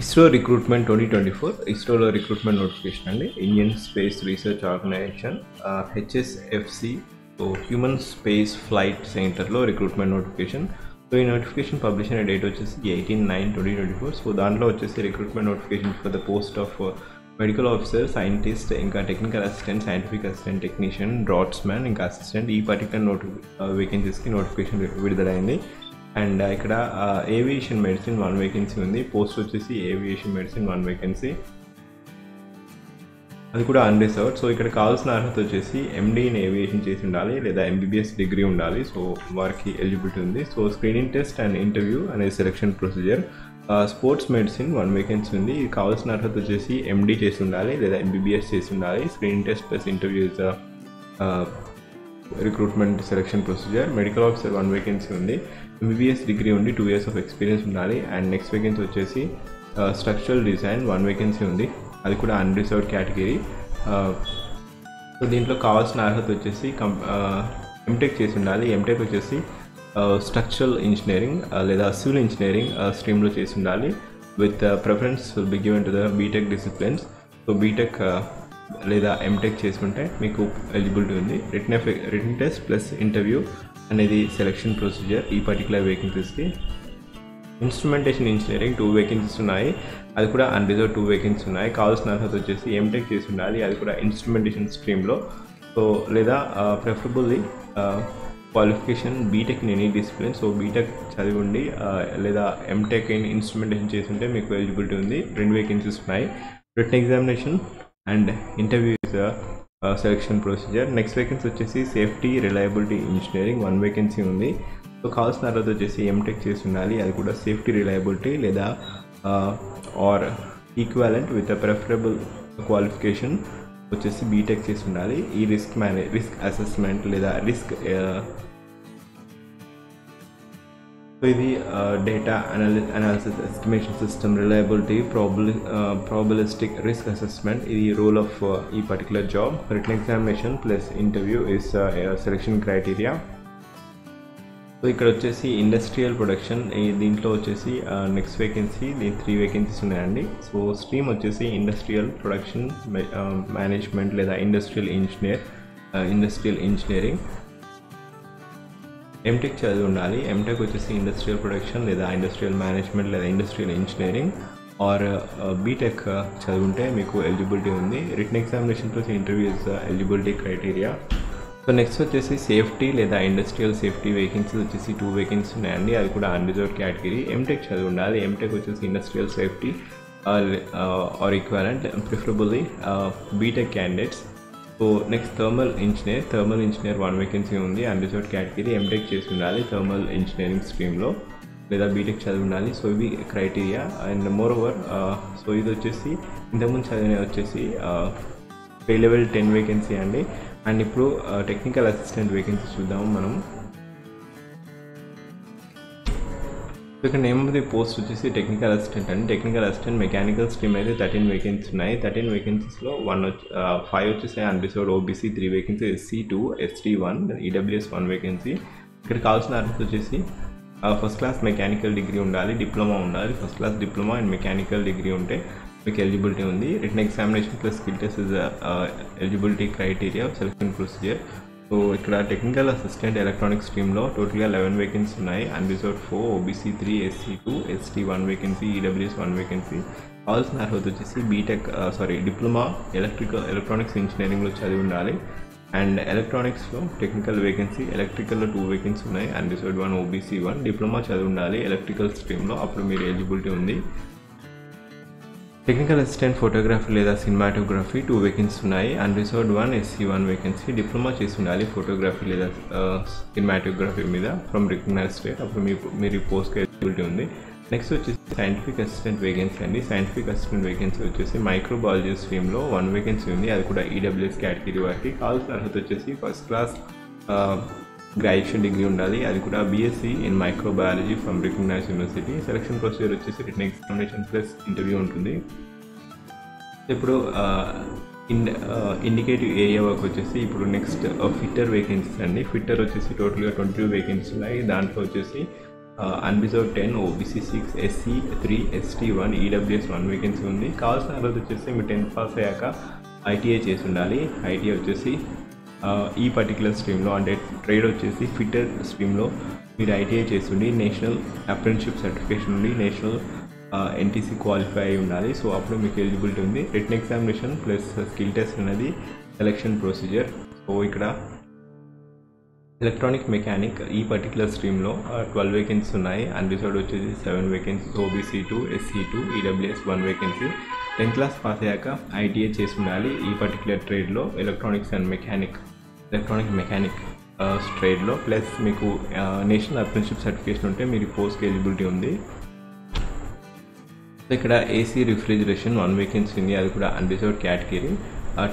ISRO recruitment 2024 ఇస్రోలో recruitment notification అండి. Indian space research organisation HSFC human space flight సెంటర్లో recruitment notification. So ఈ notification publish అయిన date వచ్చేసి 18/9/2024. సో దాంట్లో వచ్చేసి recruitment notification for the post of medical officer, scientist, ఇంకా technical assistant, scientific assistant, technician, draughtsman, ఇంకా assistant, ఈ particular వేకెన్సీస్కి నోటిఫికేషన్ విడుదలైంది. అండ్ ఇక్కడ ఏవియేషన్ మెడిసిన్ 1 వేకెన్సీ ఉంది. పోస్ట్ వచ్చేసి ఏవియేషన్ మెడిసిన్ 1 వేకెన్సీ, అది కూడా అన్రిజర్వ్డ్. సో ఇక్కడ కావాల్సిన అర్హత వచ్చేసి MD ఇన్ ఏవియేషన్ చేసి ఉండాలి లేదా MBBS డిగ్రీ ఉండాలి. సో వారికి ఎలిజిబిలిటీ ఉంది. So screening test and interview అనేది selection procedure. Sports medicine 1 vacancy ఉంది. ఇది కావాల్సిన అర్హత వచ్చేసి MD చేసి ఉండాలి లేదా MBBS చేసి ఉండాలి. Screening test plus interview is recruitment selection procedure. Medical officer 1 vacancy ఉంది. MBBS డిగ్రీ ఉండి 2 years ఆఫ్ ఎక్స్పీరియన్స్ ఉండాలి. అండ్ నెక్స్ట్ వేకెన్సీ వచ్చేసి స్ట్రక్చరల్ డిజైన్ 1 వేకెన్సీ ఉంది. అది కూడా అన్రిజర్వ్డ్ కేటగిరీ. సో దీంట్లో కావాల్సిన అర్హత వచ్చేసి ఎంటెక్ చేసి ఉండాలి. ఎంటెక్ వచ్చేసి స్ట్రక్చరల్ ఇంజనీరింగ్ లేదా సివిల్ ఇంజనీరింగ్ స్ట్రీమ్లో చేసి ఉండాలి. With preference will be given to the BTech disciplines. So BTech లేదా ఎంటెక్ చేసుకుంటే మీకు ఎలిజిబిలిటీ ఉంది. రిటన్ టెస్ట్ ప్లస్ ఇంటర్వ్యూ అనేది సెలక్షన్ ప్రొసీజర్ ఈ పర్టికులర్ వేకెన్సీస్కి. ఇన్స్ట్రుమెంటేషన్ ఇంజనీరింగ్ 2 వేకెన్సీస్ ఉన్నాయి. అది కూడా అన్రిజర్వ్డ్ 2 వేకెన్సీ ఉన్నాయి. కావాల్సిన అర్హత వచ్చేసి ఎంటెక్ చేసి ఉండాలి. అది కూడా ఇన్స్ట్రుమెంటేషన్ స్ట్రీమ్లో. సో లేదా preferably qualification BTech in any discipline. So BTech చదివి ఉండి లేదా ఎంటెక్ ఇన్ ఇన్స్ట్రుమెంటేషన్ చేసి ఉంటే మీకు ఎలిజిబిలిటీ ఉంది. 2 వేకెన్సీస్ ఉన్నాయి. Written examination and interview selection procedure. Next vacancy వచ్చేసి సేఫ్టీ రిలయబిలిటీ ఇంజనీరింగ్ 1 వేకెన్సీ ఉంది. సో కావాల్సిన అర్హత వచ్చేసి ఎంటెక్ చేసి ఉండాలి. అది కూడా సేఫ్టీ రిలయబిలిటీ లేదా or equivalent with preferable qualification వచ్చేసి బీటెక్ చేసి ఉండాలి. ఈ రిస్క్ అసెస్మెంట్ లేదా రిస్క్ సో ఇది data analysis, estimation system, reliability, probabilistic risk assessment. ఇది రోల్ ఆఫ్ ఈ particular job. Written examination plus interview is selection criteria. So ఇక్కడ వచ్చేసి ఇండస్ట్రియల్ ప్రొడక్షన్. దీంట్లో వచ్చేసి నెక్స్ట్ వేకెన్సీ 3 వేకెన్సీస్ ఉన్నాయండి. సో స్ట్రీమ్ వచ్చేసి ఇండస్ట్రియల్ ప్రొడక్షన్ మేనేజ్మెంట్ లేదా ఇండస్ట్రియల్ ఇంజనీరింగ్. ఎంటెక్ చదివి ఉండాలి. ఎంటెక్ వచ్చేసి ఇండస్ట్రియల్ ప్రొడక్షన్ లేదా ఇండస్ట్రియల్ మేనేజ్మెంట్ లేదా ఇండస్ట్రియల్ ఇంజనీరింగ్ ఆర్ బీటెక్ చదివి ఉంటే మీకు ఎలిజిబిలిటీ ఉంది. Written examination plus interview is eligibility criteria. So next వచ్చేసి సేఫ్టీ లేదా ఇండస్ట్రియల్ సేఫ్టీ వేకెన్సీస్ వచ్చేసి 2 వేకెన్సీ ఉన్నాయండి. అది కూడా అన్రిజర్వ్డ్ కేటగిరీ. ఎంటెక్ చదివి ఉండాలి. ఎంటెక్ వచ్చేసి industrial safety or equivalent, preferably BTech candidates. So next thermal engineer 1 vacancy ఉంది. Unreserved category. ఎంటెక్ చేసి ఉండాలి థర్మల్ ఇంజనీరింగ్ స్ట్రీమ్లో లేదా బీటెక్ చదివి ఉండాలి. సో ఇవి criteria. And more over so ఇది వచ్చేసి ఇంతకుముందు చదివిన వచ్చేసి పే లెవెల్ 10 వేకెన్సీ అండి. అండ్ ఇప్పుడు టెక్నికల్ అసిస్టెంట్ వేకెన్సీ చూద్దాము మనం. ఇక్కడ నేమ్ ఆఫ్ ది పోస్ట్ వచ్చేసి టెక్నికల్ అసిస్టెంట్ అండి. టెక్నికల్ అసిస్టెంట్ మెకానికల్ స్ట్రీమ్ అయితే 13 వేకెన్సీ ఉన్నాయి. 13 వేకెన్సీస్లో 5 వచ్చేసి unreserved OBC, 3 vacancy SC 2, ST 1, EWS 1 vacancy. ఇక్కడ కావాల్సిన అర్హత వచ్చేసి ఫస్ట్ క్లాస్ మెకానికల్ డిగ్రీ ఉండాలి, డిప్లొమా ఉండాలి. First class diploma and mechanical degree ఉంటే మీకు ఎలిజిబిలిటీ ఉంది. Written examination plus skill test is eligibility criteria selection procedure. So ఇక్కడ టెక్నికల్ అసిస్టెంట్ ఎలక్ట్రానిక్ స్ట్రీమ్లో టోటల్గా 11 వేకెన్సీ ఉన్నాయి. Unreserved 4, OBC 3, SC 2, ST 1 vacancy, EWS 1 vacancy. కావాల్సిన అర్హత వచ్చేసి డిప్లొమా ఎలక్ట్రానిక్స్ ఇంజనీరింగ్లో చదివి ఉండాలి. అండ్ ఎలక్ట్రానిక్స్లో టెక్నికల్ వేకెన్సీ, ఎలక్ట్రికల్లో 2 వేకెన్సీ ఉన్నాయి. అన్రిజర్వ్డ్ 1, OBC 1, డిప్లొమా చదివి ఉండాలి ఎలక్ట్రికల్ స్ట్రీమ్లో, అప్పుడు మీరు ఎలిజిబిలిటీ ఉంది. టెక్నికల్ అసిస్టెంట్ ఫోటోగ్రఫీ లేదా సినిమాటోగ్రఫీ 2 వేకెన్సీ ఉన్నాయి. Unreserved 1, SC 1 vacancy. డిప్లొమా చేసి ఉండాలి ఫోటోగ్రఫీ లేదా సినిమాటోగ్రఫీ మీద ఫ్రమ్ రికగ్నైజ్డ్ స్టేట్, అప్పుడు మీరు పోస్ట్కి ఎలిజిబిలిటీ ఉంది. నెక్స్ట్ వచ్చేసి సైంటిఫిక్ అసిస్టెంట్ వేకెన్సీ అండి. సైంటిఫిక్ అసిస్టెంట్ వేకెన్సీ వచ్చేసి మైక్రోబయాలజీ స్ట్రీమ్లో 1 వేకెన్సీ ఉంది. అది కూడా EWS కేటగిరీ వారికి. కావాల్సిన అర్హత వచ్చేసి ఫస్ట్ క్లాస్ గ్రాడ్యుయేషన్ డిగ్రీ ఉండాలి. అది కూడా BSc in microbiology from recognised university. Selection procedure వచ్చేసి రిటన్ ఎగ్జామినేషన్ ప్లస్ ఇంటర్వ్యూ ఉంటుంది. ఇప్పుడు ఇండికేటివ్ ఏరియా వర్క్ వచ్చేసి ఇప్పుడు నెక్స్ట్ ఫిట్టర్ వేకెన్సీస్ అండి. ఫిట్టర్ వచ్చేసి టోటల్గా 22 వేకెన్సీ ఉన్నాయి. దాంట్లో వచ్చేసి unreserved 10, OBC 6, SC 3, ST 1, EWS 1 vacancy ఉంది. కావాల్సిన అర్హత వచ్చేసి మీరు 10th పాస్ అయ్యాక ఐటీఐ చేసి ఉండాలి. ఐటీఐ వచ్చేసి ఈ పర్టికులర్ స్ట్రీమ్లో అంటే ట్రేడ్ వచ్చేసి ఫిట్టర్ స్ట్రీమ్లో మీరు ఐటీఐ చేస్తుండి నేషనల్ అప్రెంటిస్షిప్ సర్టిఫికేషన్ నుండి నేషనల్ ఎన్టీసీ క్వాలిఫై అయి ఉండాలి. సో అప్పుడు మీకు ఎలిజిబిలిటీ ఉంది. Written examination plus skill test అనేది సెలక్షన్ ప్రొసీజర్. సో ఇక్కడ ఎలక్ట్రానిక్ మెకానిక్ ఈ పర్టికులర్ స్ట్రీమ్లో 12 వేకెన్సీ ఉన్నాయి. అన్రిజర్వ్డ్ వచ్చేసి 7 vacancy, OBC 2, SC 2, EWS 1 vacancy. 10th class pass అయ్యాక ఐటీఐ చేసి ఉండాలి ఈ పర్టికులర్ ట్రేడ్లో ఎలక్ట్రానిక్ మెకానిక్ ట్రేడ్లో. ప్లస్ మీకు నేషనల్ అప్రెంటిస్షిప్ సర్టిఫికేషన్ ఉంటే మీరు పోస్ట్కి ఎలిజిబిలిటీ ఉంది. ఇక్కడ ఏసీ రిఫ్రిజిరేషన్ 1 వేకెన్సీ ఉంది, అది కూడా unreserved category.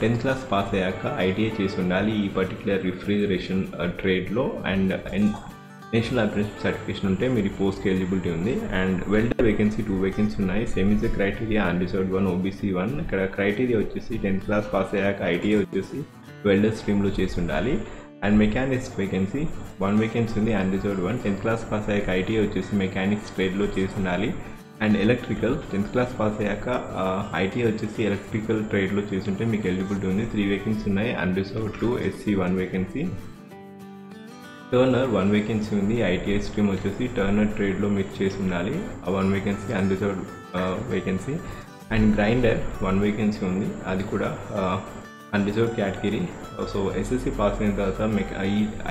10th class pass అయ్యాక ఐటీఐ చేసి ఉండాలి ఈ పర్టికులర్ రిఫ్రిజిరేషన్ ట్రేడ్లో. అండ్ నేషనల్ అప్రెంటిస్షిప్ సర్టిఫికేషన్ ఉంటే మీరు పోస్ట్కి ఎలిజిబిలిటీ ఉంది. అండ్ వెల్డర్ వేకెన్సీ 2 వేకెన్సీ ఉన్నాయి. Same is criteria unreserved 1, OBC 1. ఇక్కడ క్రైటీరియా వచ్చేసి 10th క్లాస్ పాస్ అయ్యాక ఐటీఐ వచ్చేసి వెల్డర్ స్ట్రీమ్లో చేసి ఉండాలి. అండ్ మెకానిక్స్ వేకెన్సీ 1 వేకెన్సీ ఉంది, అన్రిజర్వ్డ్ 1. 10th క్లాస్ పాస్ అయ్యాక ఐటీఐ వచ్చేసి మెకానిక్స్ ట్రేడ్లో చేసి ఉండాలి. And electrical 10th class pass అయ్యాక ఐటీఐ వచ్చేసి ఎలక్ట్రికల్ ట్రేడ్లో చేస్తుంటే మీకు ఎలిజిబిలిటీ ఉంది. 3 వేకెన్సీ ఉన్నాయి, unreserved 2, SC 1 vacancy. Turner 1 vacancy ఉంది, ఐటీఐ స్ట్రీమ్ వచ్చేసి టర్నర్ ట్రేడ్లో మీరు చేసి ఉండాలి 1 vacancy, unreserved vacancy. And grinder 1 vacancy ఉంది, అది కూడా unreserved category. So SSC pass అయిన తర్వాత మీకు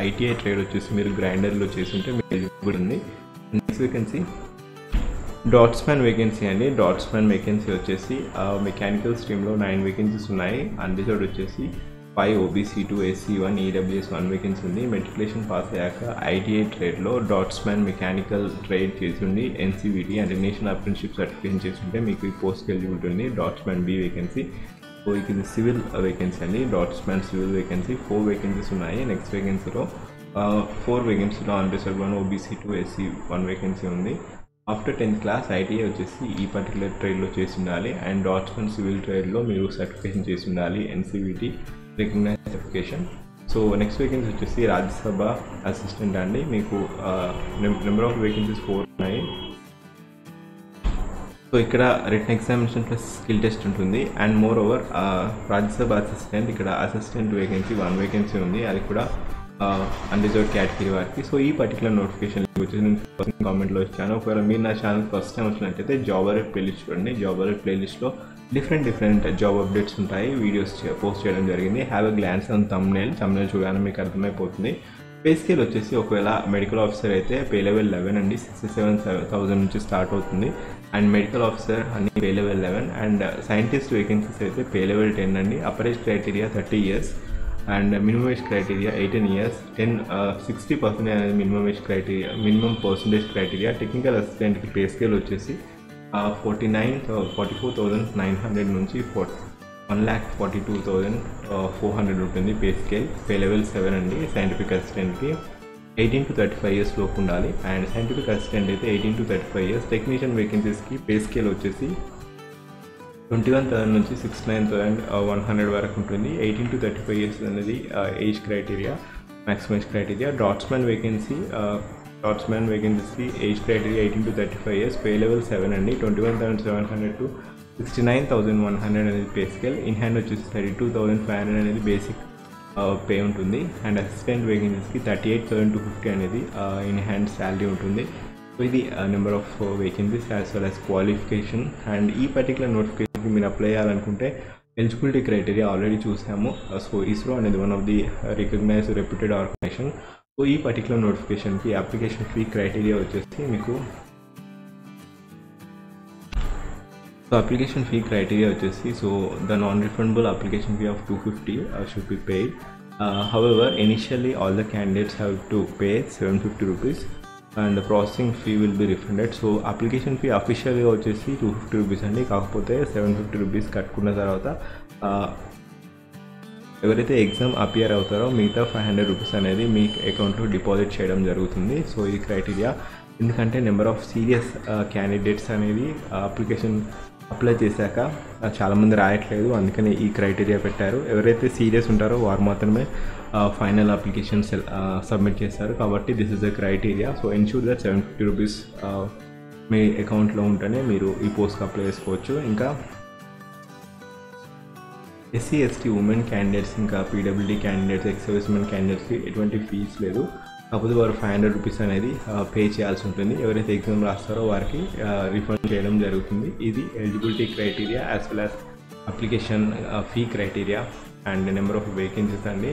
ఐటీఐ ట్రేడ్ వచ్చేసి మీరు గ్రైండర్లో చేస్తుంటే మీకు ఎలిజిబిలిటీ ఉంది. నెక్స్ట్ వేకెన్సీ డాట్స్మ్యాన్ వేకెన్సీ అండి. డాట్స్మ్యాన్ వేకెన్సీ వచ్చేసి మెకానికల్ స్ట్రీమ్లో 9 వేకెన్సీస్ ఉన్నాయి. అన్రిజర్వ్డ్ వచ్చేసి 5, ఓబీసీ 2, ఎస్సీ 1, ఈడబ్ల్యూఎస్ 1 వేకెన్సీ ఉంది. మెట్రికులేషన్ పాస్ అయ్యాక ఐటీఐ ట్రేడ్లో డాట్స్మ్యాన్ మెకానికల్ ట్రేడ్ చేసిండి ఎన్సీవీటీ అంటే నేషనల్ అప్రెంటిస్షిప్ సర్టిఫికేషన్ చేస్తుంటే మీకు ఈ పోస్ట్కి ఎలిజిబిలిటీ ఉంది. Draughtsman B vacancy. సో ఇది సివిల్ వేకెన్సీ అండి. డాట్స్మ్యాన్ సివిల్ వేకెన్సీ 4 వేకెన్సీస్ ఉన్నాయి. నెక్స్ట్ వేకెన్సీలో 4 వేకెన్సీలో అన్రిజర్వ్డ్ 1, ఓబీసీ 2, ఎస్సీ 1 వేకెన్సీ ఉంది. ఆఫ్టర్ 10th క్లాస్ ఐటీఐ వచ్చేసి ఈ పర్టికులర్ ట్రేడ్లో చేసి ఉండాలి. అండ్ డాట్స్మ్యాన్ సివిల్ ట్రేడ్లో మీరు సర్టిఫికేషన్ చేసి ఉండాలి NCVT recognise certification. So next vacancy వచ్చేసి రాజ్యసభ అసిస్టెంట్ అండి. మీకు నెంబర్ ఆఫ్ వేకెన్సీస్ 4 ఉన్నాయి. సో ఇక్కడ written examination plus skill test ఉంటుంది. And more over Rajya Sabha assistant ఇక్కడ అసిస్టెంట్ వేకెన్సీ 1 వేకెన్సీ ఉంది, అది కూడా అన్రిజర్వ్డ్ కేటగిరీ వారికి. సో ఈ పర్టికులర్ నోటిఫికేషన్ వచ్చేసి నేను ఫస్ట్ కామెంట్లో ఇచ్చాను. ఒకవేళ మీరు నా ఛానల్ ఫస్ట్ టైం వచ్చినట్టయితే జాబ్ అలర్ట్ ప్లేలిస్ట్ చూడండి. జాబ్ అలర్ట్ ప్లేలిస్ట్లో డిఫరెంట్ జాబ్ అప్డేట్స్ ఉంటాయి, వీడియోస్ పోస్ట్ చేయడం జరిగింది. Have a glance on thumbnail చూడగానే మీకు అర్థమైపోతుంది. పే స్కేల్ వచ్చేసి ఒకవేళ మెడికల్ ఆఫీసర్ అయితే పే లెవెల్ 11 అండి, 67,000 నుంచి స్టార్ట్ అవుతుంది. అండ్ మెడికల్ ఆఫీసర్ అన్ని pay level 11. And scientist vacancies అయితే పే లెవెల్ 10 అండి. Upper age criteria 30 years and minimum age criteria 18 years. 60% అనేది minimum age criteria, minimum percentage criteria. Technical అసిస్టెంట్కి pay scale వచ్చేసి 44,900 నుంచి 1,42,400 ఉంటుంది పే స్కేల్. పే లెవెల్ 7 అండి. Scientific అసిస్టెంట్కి 18 to 35 years లోపు ఉండాలి. అండ్ సైంటిఫిక్ అసిస్టెంట్ అయితే 18 to 35 years. టెక్నీషియన్ వేకెన్సీస్కి పే స్కేల్ వచ్చేసి 21,000 నుంచి 69,100 వరకు ఉంటుంది. 18 to 35 years అనేది age criteria, maximum age criteria. Draughtsman వేకెన్సీస్కి age criteria 18 to 35 years. Pay level 7 అండి. 21,700 to 69,100 అనేది పే స్కేల్. ఇన్ హ్యాండ్ వచ్చేసి 32,500 అనేది బేసిక్ పే ఉంటుంది. అండ్ అసిస్టెంట్ వేకెన్సీస్కి 38,000 to 50 అనేది ఇన్ హ్యాండ్ శాలరీ ఉంటుంది. సో ఇది number of vacancies as well as qualification. And ఈ పర్టికులర్ నోటిఫికేషన్కి మీరు అప్లై చేయాలనుకుంటే ఎలిజిబిలిటీ క్రైటీరియా ఆల్రెడీ చూసాము. సో ఇస్రో అనేది one of the recognised reputed organisation. So ఈ పర్టికులర్ నోటిఫికేషన్కి అప్లికేషన్ ఫీ క్రైటీరియా వచ్చేసి మీకు application fee criteria వచ్చేసి so the non-refundable application fee of 250 should be paid. However, initially all the candidates have to pay 750 rupees and the processing fee will be refunded. So application fee officially వచ్చేసి 250 rupees అండి. కాకపోతే 750 rupees కట్టుకున్న తర్వాత ఎవరైతే exam appear అవుతారో మిగతా 500 rupees అనేది మీ అకౌంట్లో డిపాజిట్ చేయడం జరుగుతుంది. సో ఈ క్రైటీరియా ఎందుకంటే నెంబర్ ఆఫ్ సీరియస్ క్యాండిడేట్స్ అనేది అప్లికేషన్ అప్లై చేశాక చాలామంది రాయట్లేదు, అందుకని ఈ క్రైటీరియా పెట్టారు. ఎవరైతే సీరియస్ ఉంటారో వారు మాత్రమే ఫైనల్ అప్లికేషన్ సబ్మిట్ చేస్తారు. కాబట్టి this is the criteria. So ensure that 750 rupees మీ అకౌంట్లో ఉంటేనే మీరు ఈ పోస్ట్కి అప్లై చేసుకోవచ్చు. ఇంకా ఎస్సీ ఎస్టీ ఉమెన్ క్యాండిడేట్స్, ఇంకా పీడబ్ల్యూడీ క్యాండిడేట్స్, ఎక్స్ సర్వీస్మెన్ క్యాండిడేట్స్కి ఎటువంటి ఫీజు లేదు. కాకపోతే వారు 500 రూపీస్ అనేది పే చేయాల్సి ఉంటుంది. ఎవరైతే ఎగ్జామ్ రాస్తారో వారికి రిఫండ్ చేయడం జరుగుతుంది. ఇది eligibility criteria as well as application fee criteria and number of vacancies అండి.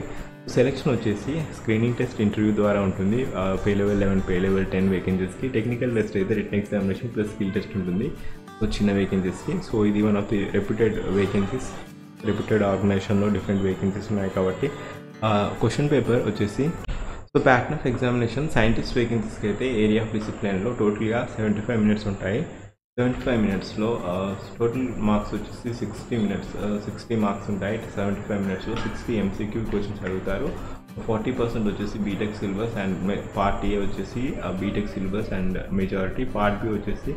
సెలెక్షన్ వచ్చేసి స్క్రీనింగ్ టెస్ట్, ఇంటర్వ్యూ ద్వారా ఉంటుంది. పే లెవెల్ 11, పే లెవెల్ 10 వేకెన్సీస్కి. టెక్నికల్ టెస్ట్ అయితే written examination plus skill test ఉంటుంది చిన్న వేకెన్సీస్కి. సో ఇది one of the reputed vacancies, reputed ఆర్గనైజేషన్లో డిఫరెంట్ వేకెన్సీస్ ఉన్నాయి. కాబట్టి క్వశ్చన్ పేపర్ వచ్చేసి so pattern of examination scientist వేకెన్సీస్కి అయితే ఏరియా ఆఫ్ డిసిప్లిన్లో టోటల్గా 75 మినిట్స్ ఉంటాయి. 75 మినిట్స్లో టోటల్ మార్క్స్ వచ్చేసి 60 మార్క్స్ ఉంటాయి. 75 మినిట్స్లో 60 ఎంసీక్యూ క్వశ్చన్స్ అడుగుతారు. 40% వచ్చేసి B Tech syllabus and part A వచ్చేసి B Tech syllabus and majority. Part B వచ్చేసి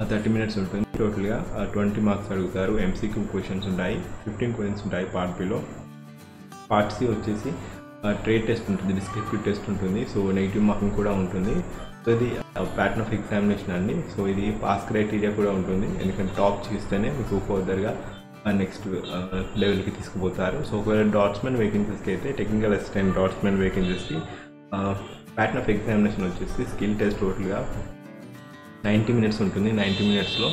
30 మినిట్స్ ఉంటుంది. టోటల్గా 20 మార్క్స్ అడుగుతారు. ఎంసీక్యూ క్వశ్చన్స్ ఉంటాయి. 15 క్వశ్చన్స్ ఉంటాయి పార్ట్ బిలో. పార్ట్ సి వచ్చేసి ట్రేడ్ టెస్ట్ ఉంటుంది, డిస్క్రిప్టివ్ టెస్ట్ ఉంటుంది. సో నెగిటివ్ మార్కింగ్ కూడా ఉంటుంది. సో ఇది ప్యాటర్న్ ఆఫ్ ఎగ్జామినేషన్ అండి. సో ఇది పాస్ క్రైటీరియా కూడా ఉంటుంది, ఎందుకంటే టాప్ చేస్తేనే మీకు ఫర్దర్గా నెక్స్ట్ లెవెల్కి తీసుకుపోతారు. సో ఒకవేళ డాట్స్మెన్ వేకెన్సీస్కి అయితే టెక్నికల్ అసిస్టెంట్ డాట్స్మెన్ వేకెన్సీస్కి ప్యాటర్న్ ఆఫ్ ఎగ్జామినేషన్ వచ్చేసి స్కిల్ టెస్ట్ టోటల్గా 90 మినిట్స్ ఉంటుంది. 90 మినిట్స్లో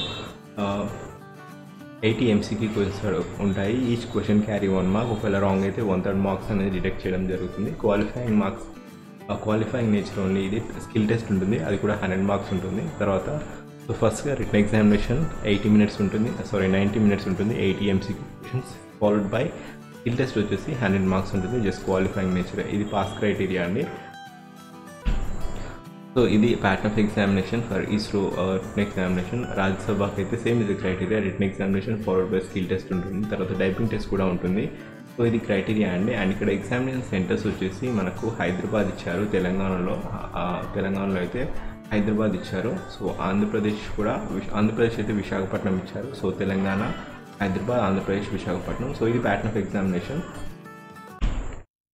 80 ఎంసీక్యూ క్వశ్చన్స్ ఉంటాయి. Each question carry 1 mark. ఒకవేళ రాంగ్ అయితే 1/3 మార్క్స్ అనేది డిడక్ట్ చేయడం జరుగుతుంది. Qualifying marks, qualifying nature only. ఇది స్కిల్ టెస్ట్ ఉంటుంది, అది కూడా 100 మార్క్స్ ఉంటుంది. తర్వాత సో ఫస్ట్గా రిటన్ ఎగ్జామినేషన్ 90 మినిట్స్ ఉంటుంది. 80 MCQ questions followed by skill test వచ్చేసి 100 మార్క్స్ ఉంటుంది. Just qualifying nature. ఇది పాస్ క్రైటీరియా అండి. సో ఇది pattern of examination for ISRO written examination. రాజ్యసభకి అయితే సేమ్ ఇది criteria. Written examination followed by skill test ఉంటుంది. తర్వాత టైపింగ్ టెస్ట్ కూడా ఉంటుంది. సో ఇది క్రైటీరియా అండి. అండ్ ఇక్కడ ఎగ్జామినేషన్ సెంటర్స్ వచ్చేసి మనకు హైదరాబాద్ ఇచ్చారు. తెలంగాణలో అయితే హైదరాబాద్ ఇచ్చారు. సో ఆంధ్రప్రదేశ్ అయితే విశాఖపట్నం ఇచ్చారు. సో తెలంగాణ, హైదరాబాద్, ఆంధ్రప్రదేశ్, విశాఖపట్నం. సో ఇది pattern of examination.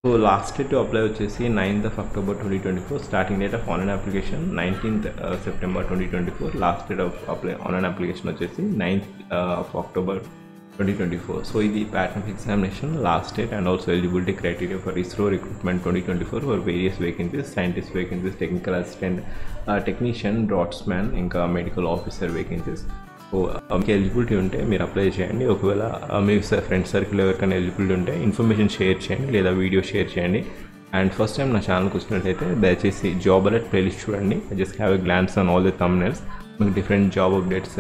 So last date to apply వచ్చేసి 9th October 2024. Starting date of online application 19th September 2024. Last date of apply online application వచ్చేసి 9th October 2024. సో ఇది pattern of examination, last date and also eligibility criteria for ISRO recruitment 2024 for various vacancies, scientist vacancies, technical assistant, technician, draughtsman, ఇంకా medical officer vacancies. So మీకు eligibility ఉంటే మీరు apply చేయండి. ఒకవేళ మీ friends circle ఎవరికైనా eligibility ఉంటే ఇన్ఫర్మేషన్ షేర్ చేయండి లేదా వీడియో షేర్ చేయండి. అండ్ ఫస్ట్ టైం నా ఛానల్కి వచ్చినట్లయితే దయచేసి జాబ్ అలర్ట్ ప్లేలిస్ట్ చూడండి. Just have a glance on all the thumbnails. మీకు డిఫరెంట్ జాబ్ అప్డేట్స్,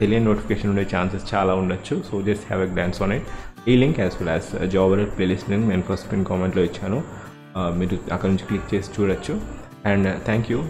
తెలియని నోటిఫికేషన్ ఉండే ఛాన్సెస్ చాలా ఉండొచ్చు. So just have a glance on it. ఈ link as well as job alert playlist link నేను first pin కామెంట్లో ఇచ్చాను. మీరు అక్కడ నుంచి క్లిక్ చేసి చూడొచ్చు. And thank you.